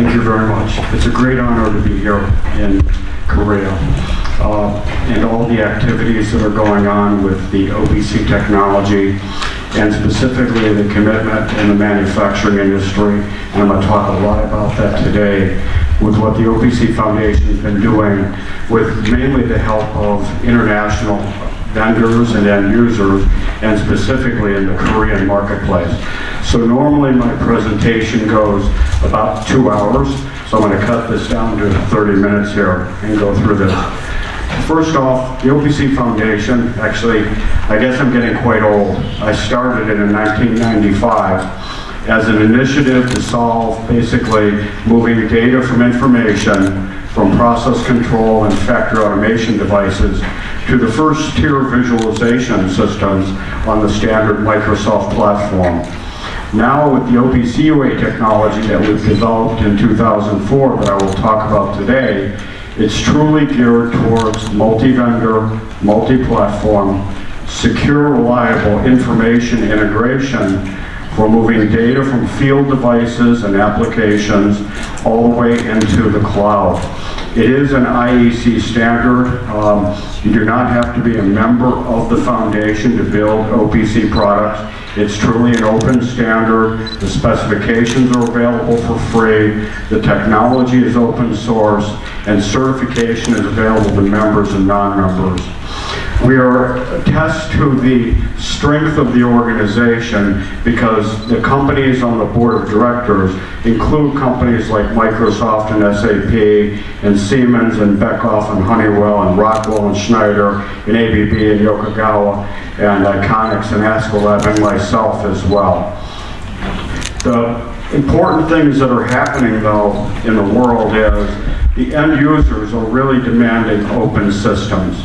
Thank you very much. It's a great honor to be here in Korea. And all the activities that are going on with the OPC technology, and specifically the commitment in the manufacturing industry. And I'm going to talk a lot about that today with what the OPC Foundation has been doing with mainly the help of international vendors and end users, and specifically in the Korean marketplace. So normally my presentation goes about 2 hours, so I'm going to cut this down to 30 minutes here and go through this. First off, the OPC Foundation, actually, I guess I'm getting quite old. I started it in 1995 as an initiative to solve basically moving data from information from process control and factory automation devices to the first tier visualization systems on the standard Microsoft platform. Now with the OPC UA technology that we've developed in 2004 that I will talk about today, it's truly geared towards multi-vendor, multi-platform, secure, reliable information integration for moving data from field devices and applications all the way into the cloud. It is an IEC standard. You do not have to be a member of the foundation to build OPC products. It's truly an open standard. The specifications are available for free. The technology is open source, and certification is available to members and non-members. We are a test to the strength of the organization because the companies on the board of directors include companies like Microsoft and SAP and Siemens and Beckhoff and Honeywell and Rockwell and Schneider and ABB and Yokogawa and Iconics and Astrolab and myself as well. The important things that are happening though in the world is the end users are really demanding open systems.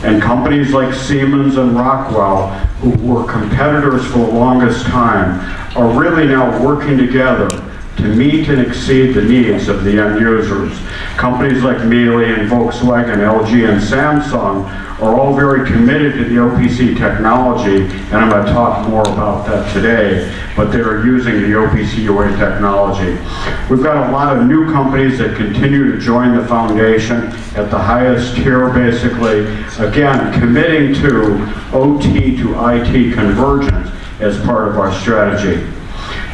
And companies like Siemens and Rockwell, who were competitors for the longest time, are really now working together to meet and exceed the needs of the end users. Companies like Miele and Volkswagen, LG and Samsung are all very committed to the OPC technology, and I'm going to talk more about that today, but they're using the OPC UA technology. We've got a lot of new companies that continue to join the foundation at the highest tier, basically, again, committing to OT to IT convergence as part of our strategy.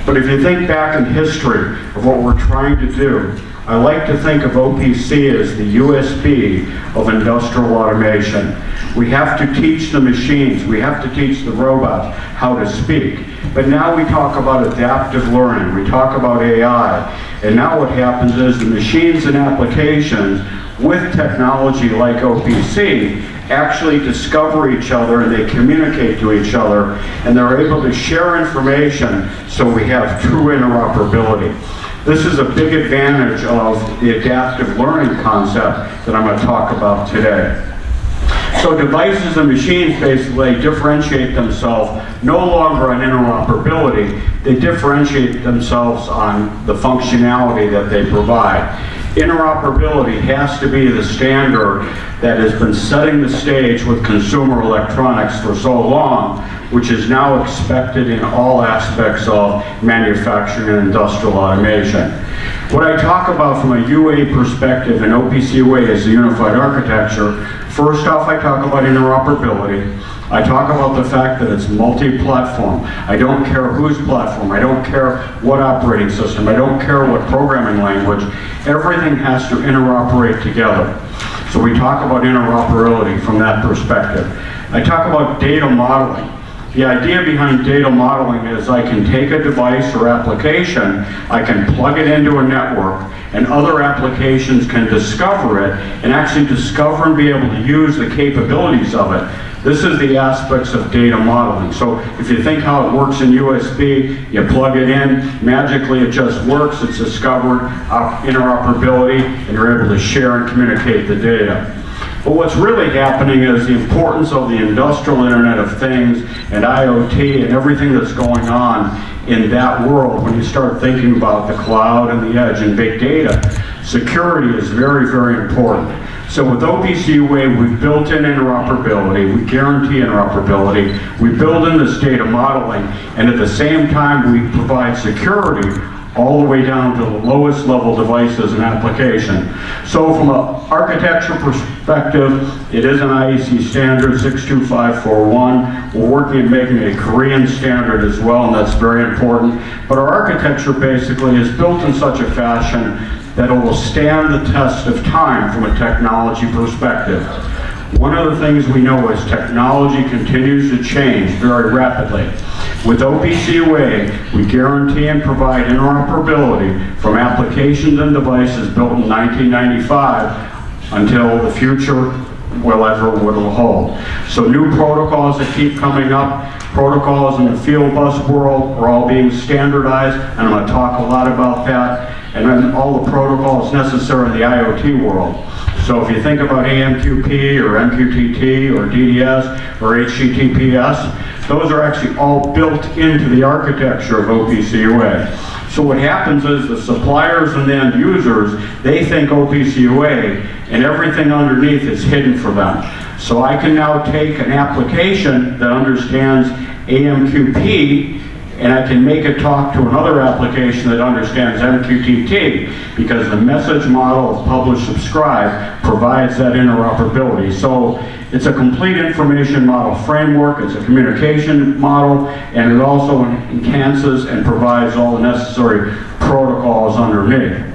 But if you think back in history of what we're trying to do, I like to think of OPC as the USB of industrial automation. We have to teach the machines, we have to teach the robots how to speak. But now we talk about adaptive learning, we talk about AI, and now what happens is the machines and applications with technology like OPC actually discover each other and they communicate to each other and they're able to share information so we have true interoperability. This is a big advantage of the adaptive learning concept that I'm going to talk about today. So devices and machines basically differentiate themselves no longer on interoperability, they differentiate themselves on the functionality that they provide. Interoperability has to be the standard that has been setting the stage with consumer electronics for so long, which is now expected in all aspects of manufacturing and industrial automation. What I talk about from a UA perspective and OPC UA as a unified architecture, first off I talk about interoperability. I talk about the fact that it's multi-platform. I don't care whose platform, I don't care what operating system, I don't care what programming language, everything has to interoperate together. So we talk about interoperability from that perspective. I talk about data modeling. The idea behind data modeling is I can take a device or application, I can plug it into a network, and other applications can discover it and actually discover and be able to use the capabilities of it. This is the aspects of data modeling. So if you think how it works in USB, you plug it in, magically it just works, it's discovered, interoperability, and you're able to share and communicate the data. But what's really happening is the importance of the industrial Internet of Things and IoT and everything that's going on in that world when you start thinking about the cloud and the edge and big data. Security is very, very important. So with OPC UA, we've built in interoperability, we guarantee interoperability, we build in this data modeling, and at the same time we provide security all the way down to the lowest level devices and application. So from an architecture perspective, it is an IEC standard 62541. We're working at making a Korean standard as well, and that's very important. But our architecture basically is built in such a fashion that it will stand the test of time from a technology perspective. One of the things we know is technology continues to change very rapidly. With OPC UA의, we guarantee and provide interoperability from applications and devices built in 1995 until the future will hold. So new protocols that keep coming up, protocols in the field bus world are all being standardized, and I'm going to talk a lot about that, and then all the protocols necessary in the IoT world. So if you think about AMQP or MQTT or DDS or HTTPS, those are actually all built into the architecture of OPC UA. So what happens is the suppliers and the end users, they think OPC UA and everything underneath is hidden for them. So I can now take an application that understands AMQP and I can make it talk to another application that understands MQTT because the message model of publish subscribe provides that interoperability. So it's a complete information model framework, it's a communication model, and it also enhances and provides all the necessary protocols underneath.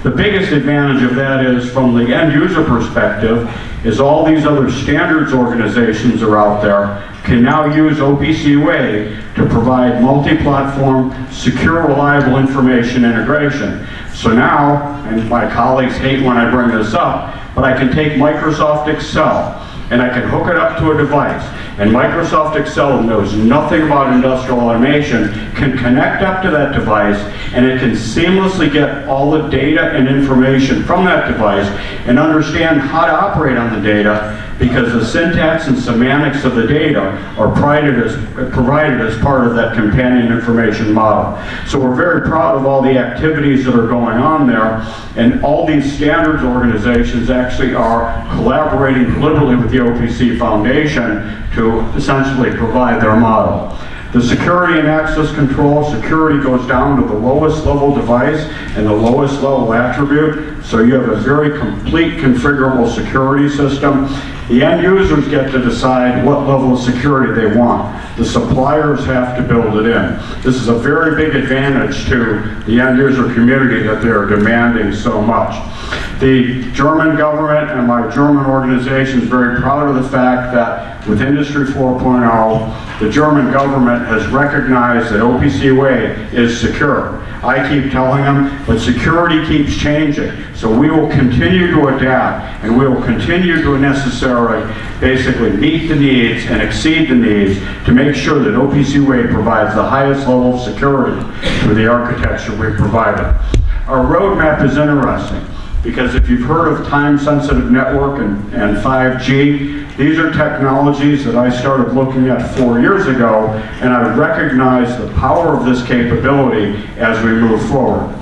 The biggest advantage of that is from the end user perspective is all these other standards organizations are out there can now use OPC UA to provide multi-platform, secure, reliable information integration. So now, and my colleagues hate when I bring this up, but I can take Microsoft Excel and I can hook it up to a device. And Microsoft Excel knows nothing about industrial automation, can connect up to that device, and it can seamlessly get all the data and information from that device and understand how to operate on the data because the syntax and semantics of the data are provided as part of that companion information model. So we're very proud of all the activities that are going on there, and all these standards organizations actually are collaborating deliberately with the OPC Foundation to essentially provide their model. The security and access control, security goes down to the lowest level device and the lowest level attribute, so you have a very complete configurable security system. The end users get to decide what level of security they want. The suppliers have to build it in. This is a very big advantage to the end user community that they're demanding so much. The German government and my German organization is very proud of the fact that with Industry 4.0, the German government has recognized that OPC UA is secure. I keep telling them, but security keeps changing. So we will continue to adapt and we will continue to necessarily basically meet the needs and exceed the needs to make sure that OPC UA provides the highest level of security for the architecture we've provided. Our roadmap is interesting because if you've heard of time-sensitive network and 5G, these are technologies that I started looking at 4 years ago, and I recognize the power of this capability as we move forward.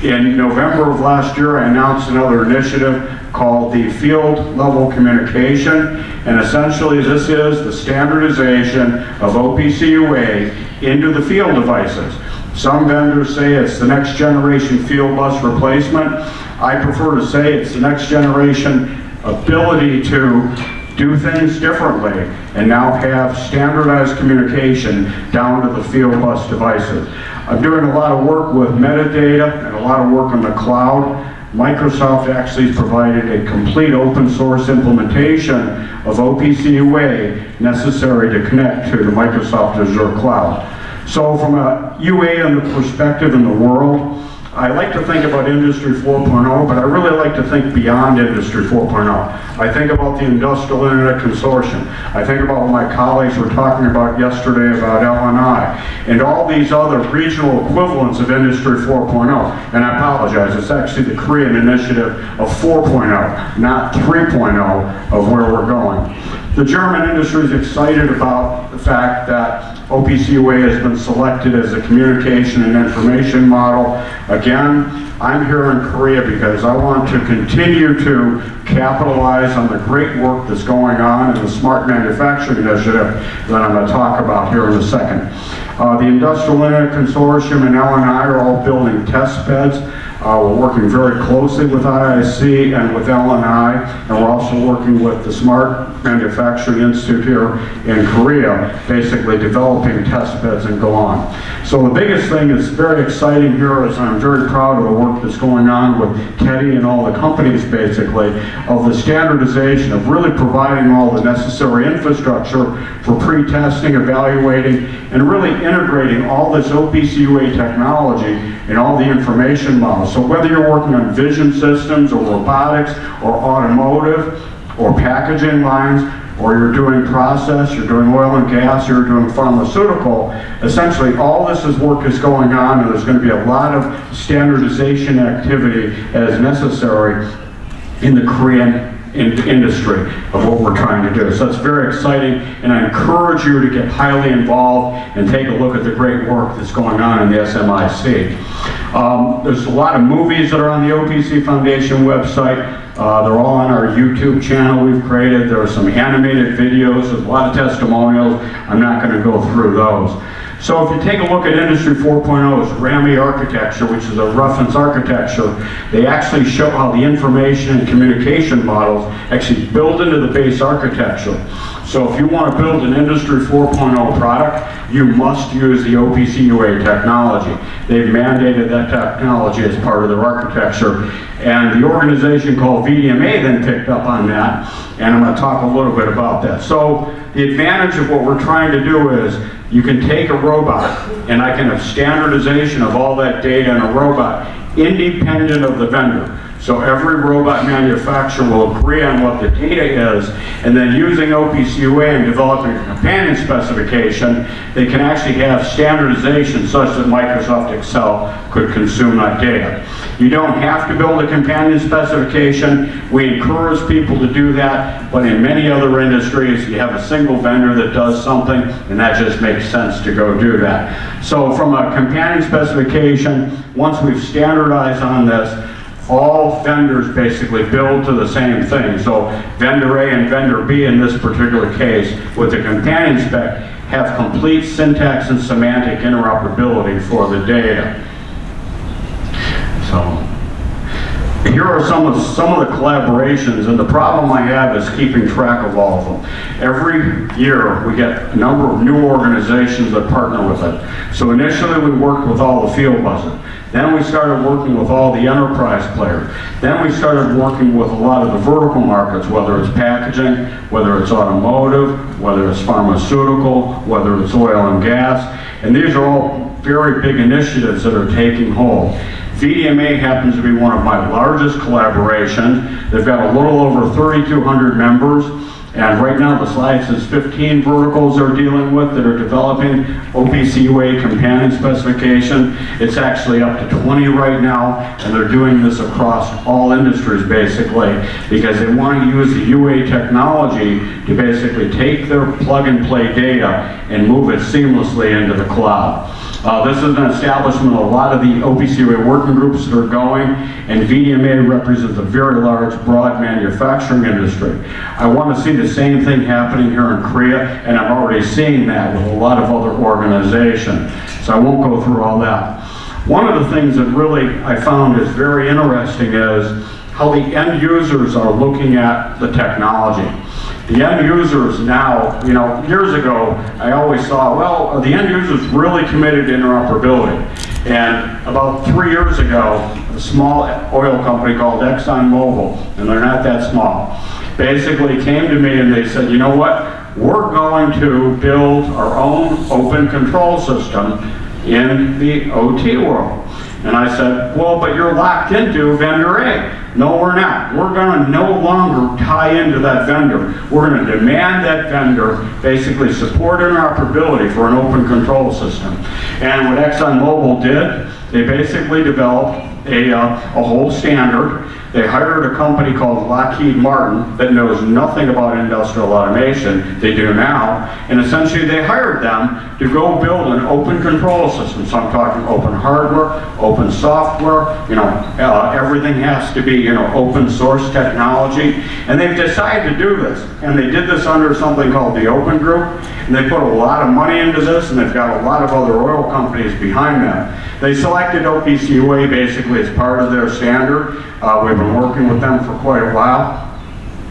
In November of last year, I announced another initiative called the Field Level Communication, and essentially this is the standardization of OPC UA into the field devices. Some vendors say it's the next generation field bus replacement. I prefer to say it's the next generation ability to do things differently and now have standardized communication down to the field bus devices. I'm doing a lot of work with metadata and a lot of work on the cloud. Microsoft actually has provided a complete open source implementation of OPC UA necessary to connect to the Microsoft Azure cloud. So from a UA and the perspective in the world, I like to think about Industry 4.0, but I really like to think beyond Industry 4.0. I think about the Industrial Internet Consortium. I think about what my colleagues were talking about yesterday about LNI, and all these other regional equivalents of Industry 4.0. And I apologize, it's actually the Korean initiative of 4.0, not 3.0 of where we're going. The German industry is excited about the fact that OPC UA has been selected as a communication and information model. Again, I'm here in Korea because I want to continue to capitalize on the great work that's going on in the Smart Manufacturing Initiative that I'm going to talk about here in a second. The Industrial Internet Consortium and L&I are all building test beds. We're working very closely with IIC and with L&I, and we're also working with the Smart Manufacturing Institute here in Korea, basically developing test beds and go on. So the biggest thing that's very exciting here is I'm very proud of the work that's going on with Teddy and all the companies, basically, of the standardization of really providing all the necessary infrastructure for pre-testing, evaluating, and really integrating all this OPC UA technology and all the information models. So whether you're working on vision systems or robotics or automotive or packaging lines, or you're doing process, you're doing oil and gas, you're doing pharmaceutical, essentially all this work is going on, and there's going to be a lot of standardization activity as necessary in the Korean industry of what we're trying to do. So it's very exciting, and I encourage you to get highly involved and take a look at the great work that's going on in the SMIC. There's a lot of movies that are on the OPC Foundation website. They're all on our YouTube channel we've created. There are some animated videos, there's a lot of testimonials. I'm not going to go through those. So if you take a look at Industry 4.0's RAMI architecture, which is a reference architecture, they actually show how the information and communication models actually build into the base architecture. So if you want to build an Industry 4.0 product, you must use the OPC UA technology. They've mandated that technology as part of their architecture. And the organization called VDMA then picked up on that, and I'm going to talk a little bit about that. So the advantage of what we're trying to do is you can take a robot, and I can have standardization of all that data in a robot, independent of the vendor. So every robot manufacturer will agree on what the data is, and then using OPC UA and developing a companion specification, they can actually have standardization such that Microsoft Excel could consume that data. You don't have to build a companion specification. We encourage people to do that, but in many other industries, you have a single vendor that does something, and that just makes sense to go do that. So from a companion specification, once we've standardized on this, all vendors basically build to the same thing. So vendor A and vendor B in this particular case with the companion spec have complete syntax and semantic interoperability for the data. So here are some of the collaborations, and the problem I have is keeping track of all of them. Every year we get a number of new organizations that partner with it. So initially we worked with all the field buses. Then we started working with all the enterprise players. Then we started working with a lot of the vertical markets, whether it's packaging, whether it's automotive, whether it's pharmaceutical, whether it's oil and gas. And these are all very big initiatives that are taking hold. VDMA happens to be one of my largest collaborations. They've got a little over 3,200 members. And right now the slide says 15 verticals they're dealing with that are developing OPC UA companion specification. It's actually up to 20 right now, and they're doing this across all industries basically because they want to use the UA technology to basically take their plug-and-play data and move it seamlessly into the cloud. This is an establishment of a lot of the OPC UA working groups that are going, and VDMA represents a very large, broad manufacturing industry. I want to see the same thing happening here in Korea, and I'm already seeing that with a lot of other organizations. So I won't go through all that. One of the things that really I found is very interesting is how the end users are looking at the technology. The end users now, years ago, I always thought, well, are the end users really committed to interoperability? And about 3 years ago, a small oil company called ExxonMobil, and they're not that small, basically came to me and they said, you know what? We're going to build our own open control system in the OT world. And I said, well, but you're locked into vendor A. No, we're not. We're going to no longer tie into that vendor. We're going to demand that vendor basically support interoperability for an open control system. And what ExxonMobil did, they basically developed a whole standard They hired a company called Lockheed Martin that knows nothing about industrial automation. They do now. And essentially they hired them to go build an open control system. So I'm talking open hardware, open software, everything has to be, open source technology. And they've decided to do this. And they did this under something called the Open Group. And they put a lot of money into this, and they've got a lot of other oil companies behind them. They selected OPC UA basically as part of their standard. We've been working with them for quite a while.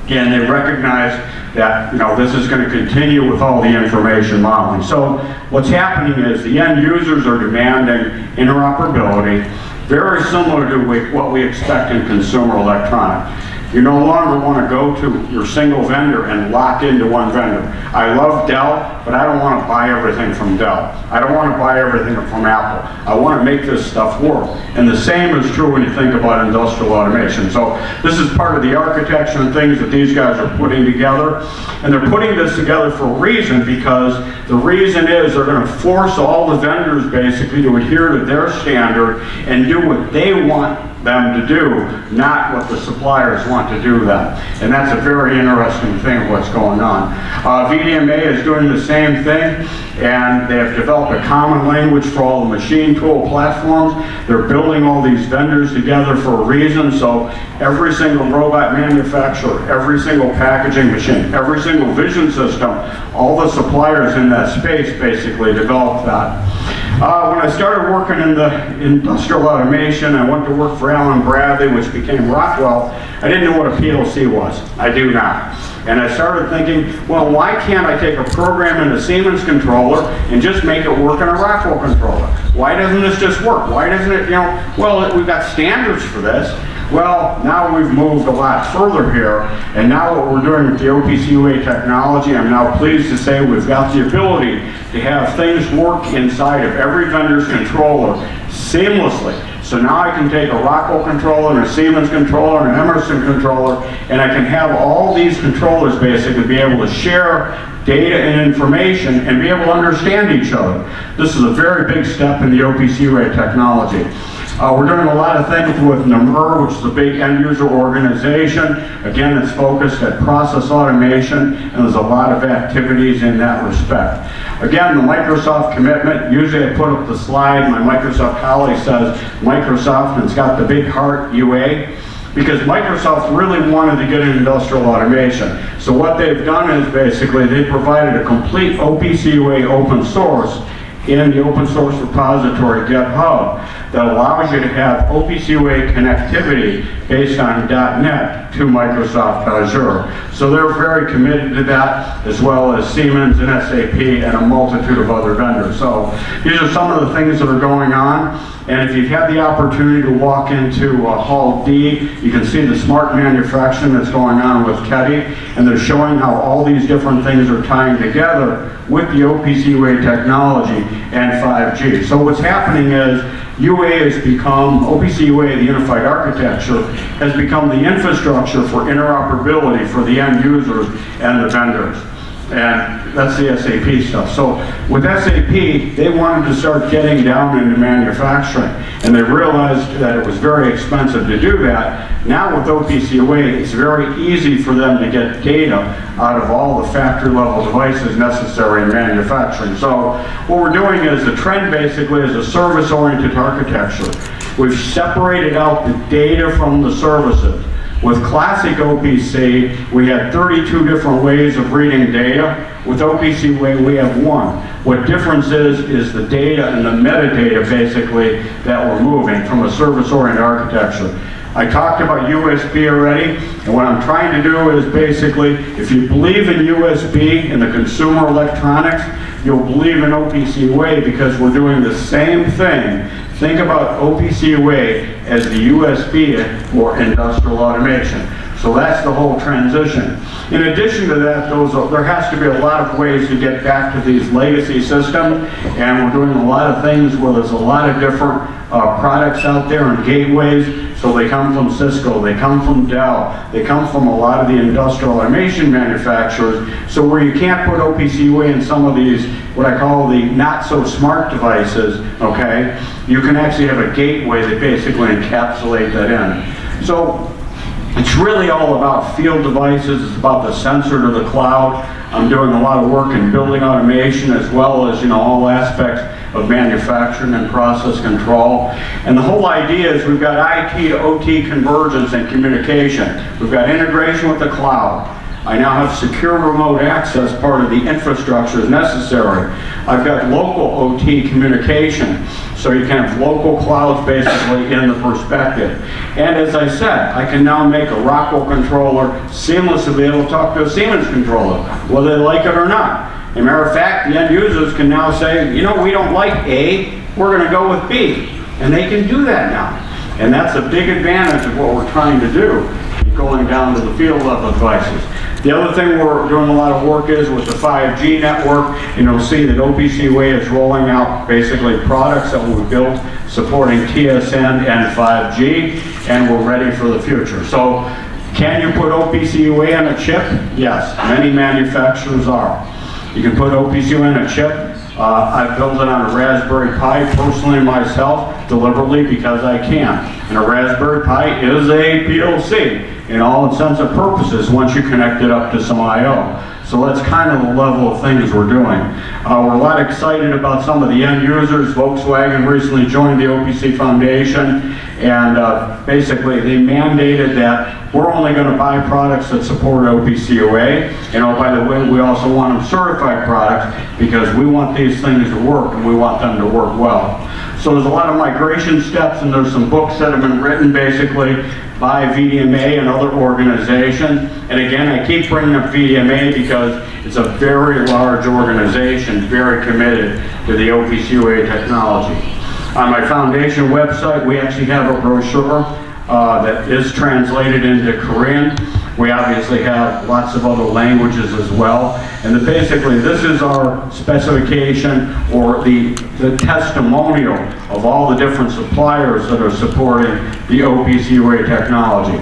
And they recognize that this is going to continue with all the information modeling. So what's happening is the end users are demanding interoperability, very similar to what we expect in consumer electronics. You no longer want to go to your single vendor and lock into one vendor. I love Dell, but I don't want to buy everything from Dell. I don't want to buy everything from Apple. I want to make this stuff work. And the same is true when you think about industrial automation. So this is part of the architecture and things that these guys are putting together. And they're putting this together for a reason, because the reason is they're going to force all the vendors basically to adhere to their standard and do what they want them to do, not what the suppliers want to do them. And that's a very interesting thing of what's going on. VDMA is doing the same thing, and they have developed a common language for all the machine tool platforms. They're building all these vendors together for a reason, so every single robot manufacturer, every single packaging machine, every single vision system, all the suppliers in that space basically developed that. When I started working in the industrial automation, I went to work for Allen Bradley, which became Rockwell. I didn't know what a PLC was. I do now. And I started thinking, well, why can't I take a program in a Siemens controller and just make it work in a Rockwell controller? Why doesn't this just work? Why doesn't it, well, we've got standards for this. Well, now we've moved a lot further here, and now what we're doing with the OPC UA technology, I'm now pleased to say we've got the ability to have things work inside of every vendor's controller seamlessly. So now I can take a Rockwell controller and a Siemens controller and an Emerson controller, and I can have all these controllers basically be able to share data and information and be able to understand each other. This is a very big step in the OPC UA technology. We're doing a lot of things with NMR, which is a big end user organization. Again, it's focused at process automation, and there's a lot of activities in that respect. Again, the Microsoft commitment, usually I put up the slide, my Microsoft colleague says Microsoft, and it's got the big heart UA, because Microsoft really wanted to get into industrial automation. So what they've done is basically they provided a complete OPC UA open source in the open source repository GitHub that allows you to have OPC UA connectivity based on .NET to Microsoft Azure. So they're very committed to that, as well as Siemens and SAP and a multitude of other vendors. So these are some of the things that are going on. And if you've had the opportunity to walk into Hall D, you can see the smart manufacturing that's going on with Ketty, and they're showing how all these different things are tying together with the OPC UA technology and 5G. So what's happening is UA has become, OPC UA, the unified architecture, has become the infrastructure for interoperability for the end users and the vendors. And that's the SAP stuff. So with SAP, they wanted to start getting down into manufacturing, and they realized that it was very expensive to do that. Now with OPC UA, it's very easy for them to get data out of all the factory level devices necessary in manufacturing. So what we're doing is the trend basically is a service oriented architecture. We've separated out the data from the services. With classic OPC, we had 32 different ways of reading data. With OPC UA, we have one. What difference is the data and the metadata basically that we're moving from a service-oriented architecture. I talked about USB already, and what I'm trying to do is basically, if you believe in USB in the consumer electronics, you'll believe in OPC UA because we're doing the same thing. Think about OPC UA as the USB for industrial automation. So that's the whole transition. In addition to that, there has to be a lot of ways to get back to these legacy systems, and we're doing a lot of things where there's a lot of different products out there and gateways. So they come from Cisco, they come from Dell, they come from a lot of the industrial automation manufacturers. So where you can't put OPC UA in some of these, what I call the not so smart devices, okay, you can actually have a gateway that basically encapsulate that in. So It's really all about field devices. It's about the sensor to the cloud. I'm doing a lot of work in building automation as well as, all aspects of manufacturing and process control. And the whole idea is we've got IT to OT convergence and communication. We've got integration with the cloud. I now have secure remote access, part of the infrastructure is necessary. I've got local OT communication, so you can have local clouds basically in the perspective. And as I said, I can now make a Rockwell controller seamlessly be able to talk to a Siemens controller, whether they like it or not. As a matter of fact, the end users can now say, we don't like A, we're going to go with B. And they can do that now. And that's a big advantage of what we're trying to do, going down to the field level devices. The other thing we're doing a lot of work is with the 5G network. You'll see that OPC UA is rolling out basically products that we built supporting TSN and 5G, and we're ready for the future. So, can you put OPC UA on a chip? Yes, many manufacturers are. You can put OPC UA on a chip. I've built it on a Raspberry Pi personally myself, deliberately because I can. And a Raspberry Pi is a PLC in all intents and purposes once you connect it up to some I/O. So that's kind of the level of things we're doing. We're a lot excited about some of the end users. Volkswagen recently joined the OPC Foundation, and basically they mandated that we're only going to buy products that support OPC UA. By the way, we also want them certified products because we want these things to work and we want them to work well. So there's a lot of migration steps, and there's some books that have been written basically by VDMA and other organizations. And again, I keep bringing up VDMA because it's a very large organization, very committed to the OPC UA technology. On my foundation website, we actually have a brochure that is translated into Korean. We obviously have lots of other languages as well. And basically, this is our specification or the testimonial of all the different suppliers that are supporting the OPC UA technology.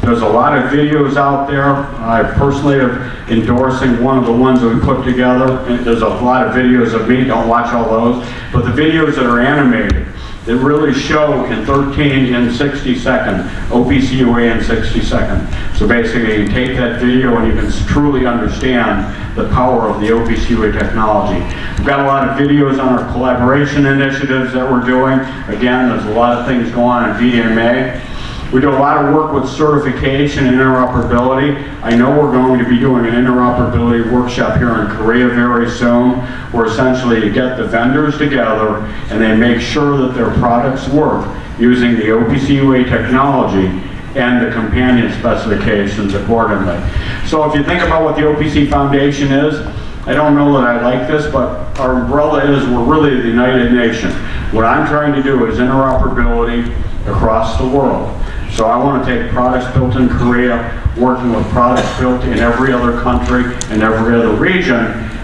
There's a lot of videos out there. I personally am endorsing one of the ones that we put together. And there's a lot of videos of me, don't watch all those, but the videos that are animated, that really show in 13 and 60 seconds, OPC UA in 60 seconds. So basically you take that video and you can truly understand the power of the OPC UA technology. We've got a lot of videos on our collaboration initiatives that we're doing. Again, there's a lot of things going on in VDMA. We do a lot of work with certification and interoperability. I know we're going to be doing an interoperability workshop here in Korea very soon, where essentially you get the vendors together and they make sure that their products work using the OPC UA technology and the companion specifications accordingly. So if you think about what the OPC Foundation is, I don't know that I like this, but our umbrella is we're really the United Nation. What I'm trying to do is interoperability across the world. So I want to take products built in Korea, working with products built in every other country and every other region.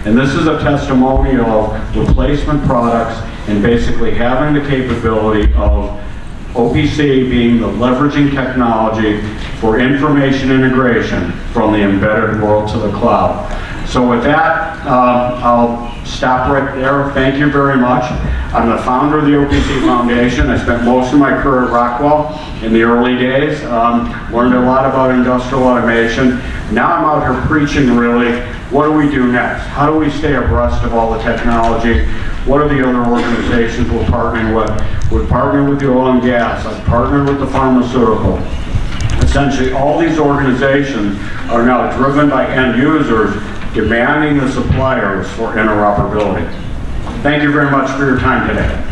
And this is a testimonial of replacement products and basically having the capability of OPC being the leveraging technology for information integration from the embedded world to the cloud. So with that, I'll stop right there. Thank you very much. I'm the founder of the OPC Foundation. I spent most of my career at Rockwell in the early days. Learned a lot about industrial automation. Now I'm out here preaching really, what do we do next? How do we stay abreast of all the technology? What are the other organizations we're partnering with? We're partnering with the oil and gas. I've partnered with the pharmaceutical. Essentially, all these organizations are now driven by end users demanding the suppliers for interoperability. Thank you very much for your time today.